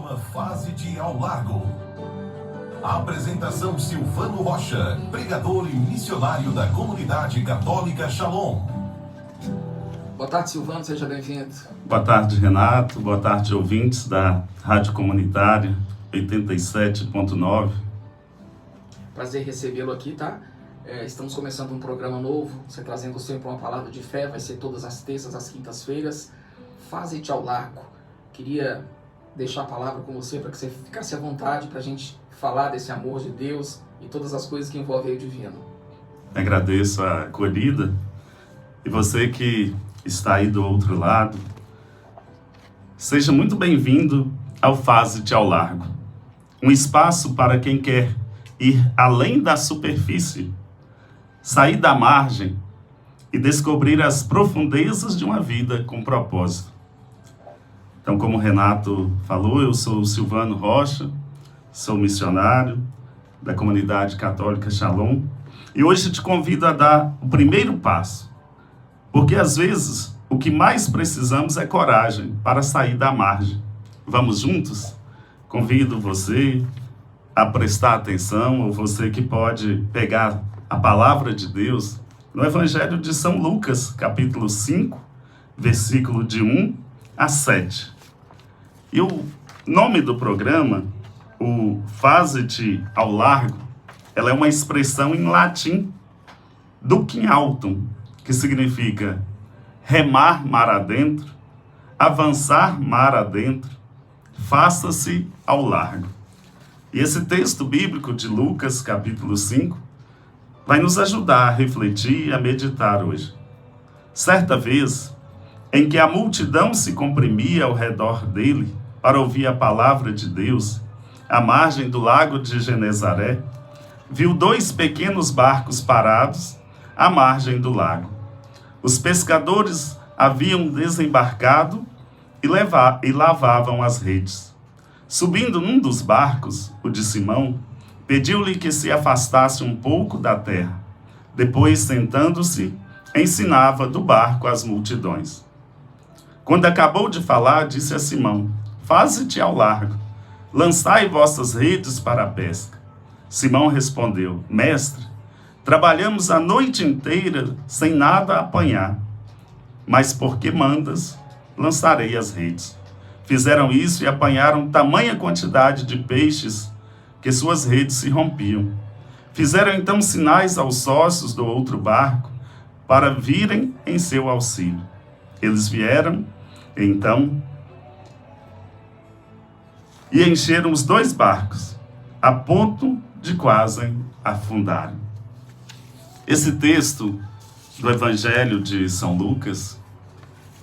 Programa Faze-te ao Largo. A apresentação: Silvano Rocha, pregador e missionário da Comunidade Católica Shalom. Boa tarde, Silvano, seja bem-vindo. Boa tarde, Renato. Boa tarde, ouvintes da Rádio Comunitária 87.9. Prazer recebê-lo aqui, tá? Estamos começando um programa novo, você trazendo sempre uma palavra de fé, vai ser todas as terças, às quintas-feiras. Faze-te ao largo. Queria deixar a palavra com você para que você ficasse à vontade para a gente falar desse amor de Deus e todas as coisas que envolvem o divino. Agradeço a acolhida. E você que está aí do outro lado, seja muito bem-vindo ao Faze-te ao Largo. Um espaço para quem quer ir além da superfície, sair da margem e descobrir as profundezas de uma vida com propósito. Então, como o Renato falou, eu sou o Silvano Rocha, sou missionário da Comunidade Católica Shalom, e hoje te convido a dar o primeiro passo, porque às vezes o que mais precisamos é coragem para sair da margem. Vamos juntos? Convido você a prestar atenção, ou você que pode pegar a palavra de Deus no Evangelho de São Lucas, capítulo 5, versículo de 1 a 7. E o nome do programa, o Faze-te ao Largo, ela é uma expressão em latim do Quinalton, que significa remar mar adentro, avançar mar adentro, faça-se ao largo. E esse texto bíblico de Lucas, capítulo 5, vai nos ajudar a refletir e a meditar hoje. Certa vez, em que a multidão se comprimia ao redor dele para ouvir a palavra de Deus, à margem do lago de Genezaré, viu 2 pequenos barcos parados à margem do lago. Os pescadores haviam desembarcado e lavavam as redes. Subindo num dos barcos, o de Simão, pediu-lhe que se afastasse um pouco da terra. Depois, sentando-se, ensinava do barco às multidões. Quando acabou de falar, disse a Simão: Faze-te ao largo, lançai vossas redes para a pesca. Simão respondeu: Mestre, trabalhamos a noite inteira sem nada apanhar, mas porque mandas, lançarei as redes. Fizeram isso e apanharam tamanha quantidade de peixes que suas redes se rompiam. Fizeram então sinais aos sócios do outro barco para virem em seu auxílio. Eles vieram, então, e encheram os 2 barcos, a ponto de quase afundarem. Esse texto do Evangelho de São Lucas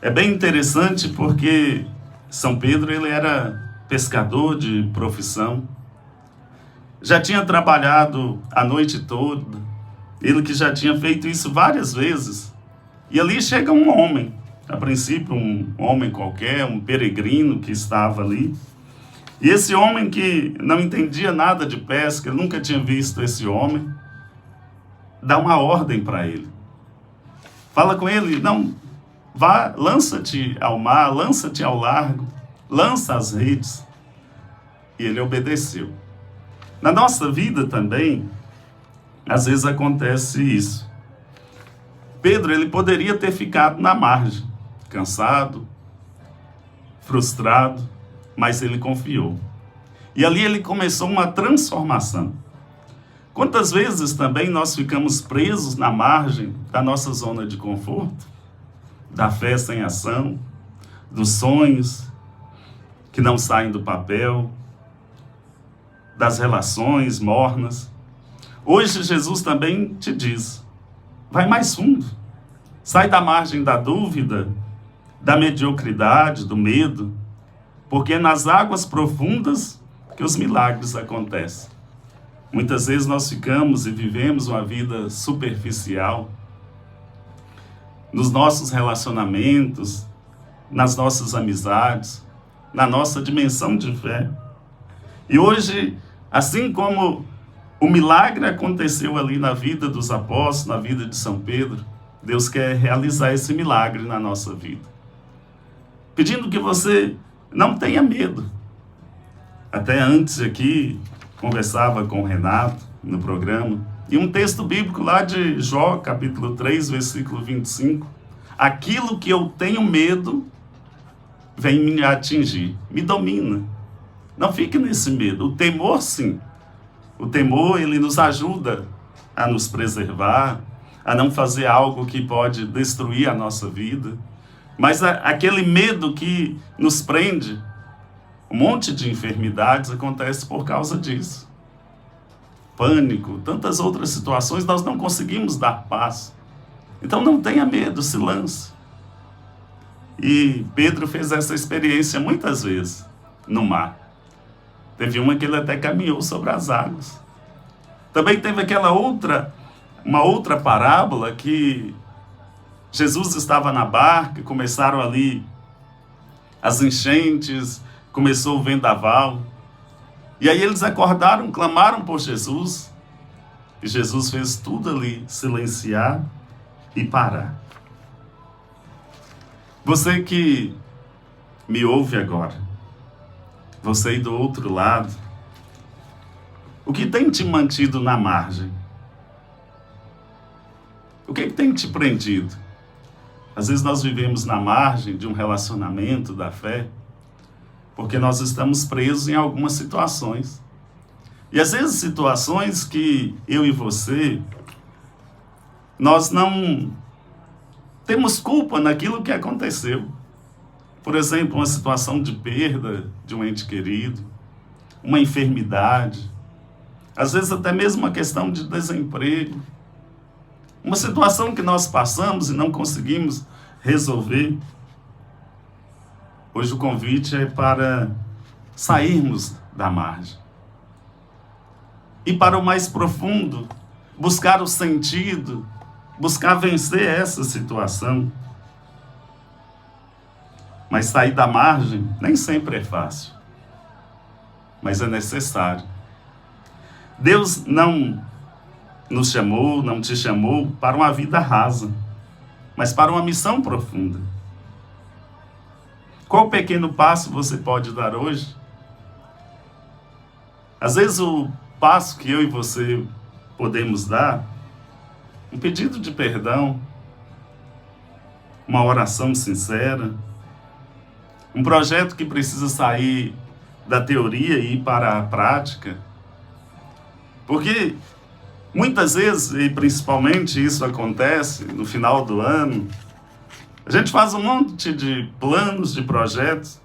é bem interessante porque São Pedro ele era pescador de profissão, já tinha trabalhado a noite toda, ele que já tinha feito isso várias vezes, e ali chega um homem, a princípio um homem qualquer, um peregrino que estava ali, e esse homem que não entendia nada de pesca, nunca tinha visto esse homem, dá uma ordem para ele. Fala com ele: não, vá, lança-te ao mar, lança-te ao largo, lança as redes. E ele obedeceu. Na nossa vida também, às vezes acontece isso. Pedro, ele poderia ter ficado na margem, cansado, frustrado, mas ele confiou. E ali ele começou uma transformação. Quantas vezes também nós ficamos presos na margem da nossa zona de conforto, da fé sem ação, dos sonhos que não saem do papel, das relações mornas. Hoje Jesus também te diz: vai mais fundo, sai da margem da dúvida, da mediocridade, do medo, porque é nas águas profundas que os milagres acontecem. Muitas vezes nós ficamos e vivemos uma vida superficial nos nossos relacionamentos, nas nossas amizades, na nossa dimensão de fé. E hoje, assim como o milagre aconteceu ali na vida dos apóstolos, na vida de São Pedro, Deus quer realizar esse milagre na nossa vida. Pedindo que você não tenha medo. Até antes aqui, conversava com o Renato no programa, e um texto bíblico lá de Jó, capítulo 3, versículo 25. Aquilo que eu tenho medo vem me atingir, me domina. Não fique nesse medo. O temor, sim. O temor, ele nos ajuda a nos preservar, a não fazer algo que pode destruir a nossa vida. Mas aquele medo que nos prende, um monte de enfermidades acontece por causa disso. Pânico, tantas outras situações, nós não conseguimos dar paz. Então não tenha medo, se lance. E Pedro fez essa experiência muitas vezes no mar. Teve uma que ele até caminhou sobre as águas. Também teve uma outra parábola que Jesus estava na barca, começaram ali as enchentes, começou o vendaval. E aí eles acordaram, clamaram por Jesus. E Jesus fez tudo ali, silenciar e parar. Você que me ouve agora, você aí do outro lado, o que tem te mantido na margem? O que tem te prendido? Às vezes nós vivemos na margem de um relacionamento da fé, porque nós estamos presos em algumas situações. E às vezes situações que eu e você, nós não temos culpa naquilo que aconteceu. Por exemplo, uma situação de perda de um ente querido, uma enfermidade, às vezes até mesmo uma questão de desemprego, uma situação que nós passamos e não conseguimos resolver. Hoje o convite é para sairmos da margem. E para o mais profundo, buscar o sentido, buscar vencer essa situação. Mas sair da margem nem sempre é fácil, mas é necessário. Deus não nos chamou, não te chamou para uma vida rasa, mas para uma missão profunda. Qual pequeno passo você pode dar hoje? Às vezes o passo que eu e você podemos dar, um pedido de perdão, uma oração sincera, um projeto que precisa sair da teoria e ir para a prática. Porque muitas vezes, e principalmente isso acontece no final do ano, a gente faz um monte de planos, de projetos,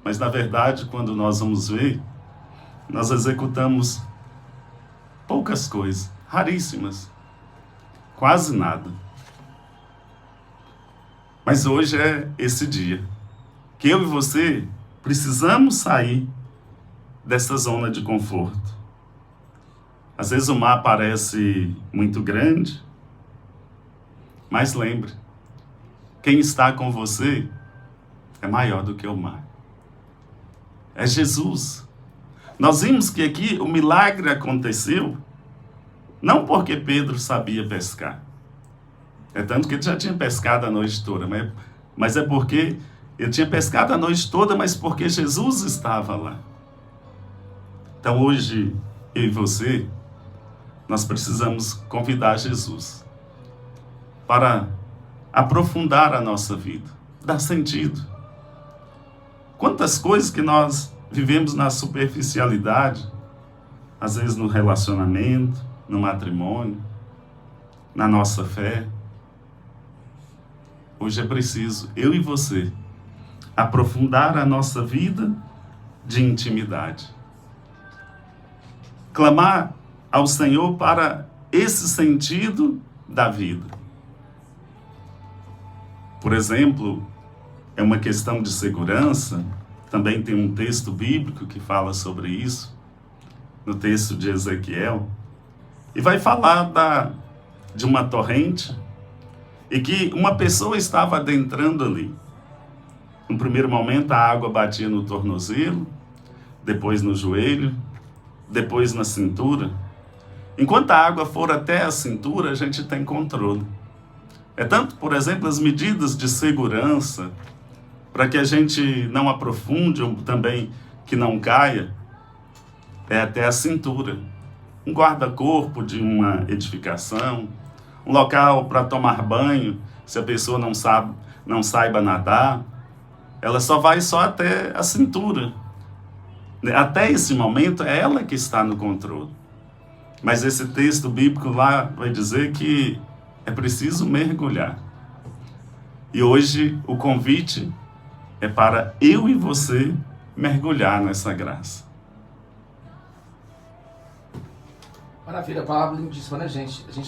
mas na verdade, quando nós vamos ver, nós executamos poucas coisas, raríssimas, quase nada. Mas hoje é esse dia que eu e você precisamos sair dessa zona de conforto. Às vezes o mar parece muito grande, mas lembre, quem está com você é maior do que o mar. É Jesus. Nós vimos que aqui o milagre aconteceu não porque Pedro sabia pescar. É tanto que ele já tinha pescado a noite toda, mas é porque ele tinha pescado a noite toda, mas porque Jesus estava lá. Então hoje, eu e você, nós precisamos convidar Jesus para aprofundar a nossa vida, dar sentido. Quantas coisas que nós vivemos na superficialidade, às vezes no relacionamento, no matrimônio, na nossa fé. Hoje é preciso, eu e você, aprofundar a nossa vida de intimidade. Clamar ao Senhor para esse sentido da vida. Por exemplo, é uma questão de segurança, também tem um texto bíblico que fala sobre isso, no texto de Ezequiel, e vai falar de uma torrente, e que uma pessoa estava adentrando ali. No primeiro momento a água batia no tornozelo, depois no joelho, depois na cintura. Enquanto a água for até a cintura, a gente tem controle. É tanto, por exemplo, as medidas de segurança, para que a gente não aprofunde ou também que não caia, é até a cintura. Um guarda-corpo de uma edificação, um local para tomar banho, se a pessoa não saiba nadar, ela só vai até a cintura. Até esse momento é ela que está no controle. Mas esse texto bíblico lá vai dizer que é preciso mergulhar. E hoje o convite é para eu e você mergulhar nessa graça. Maravilha, a palavra lindíssima, né, gente? A gente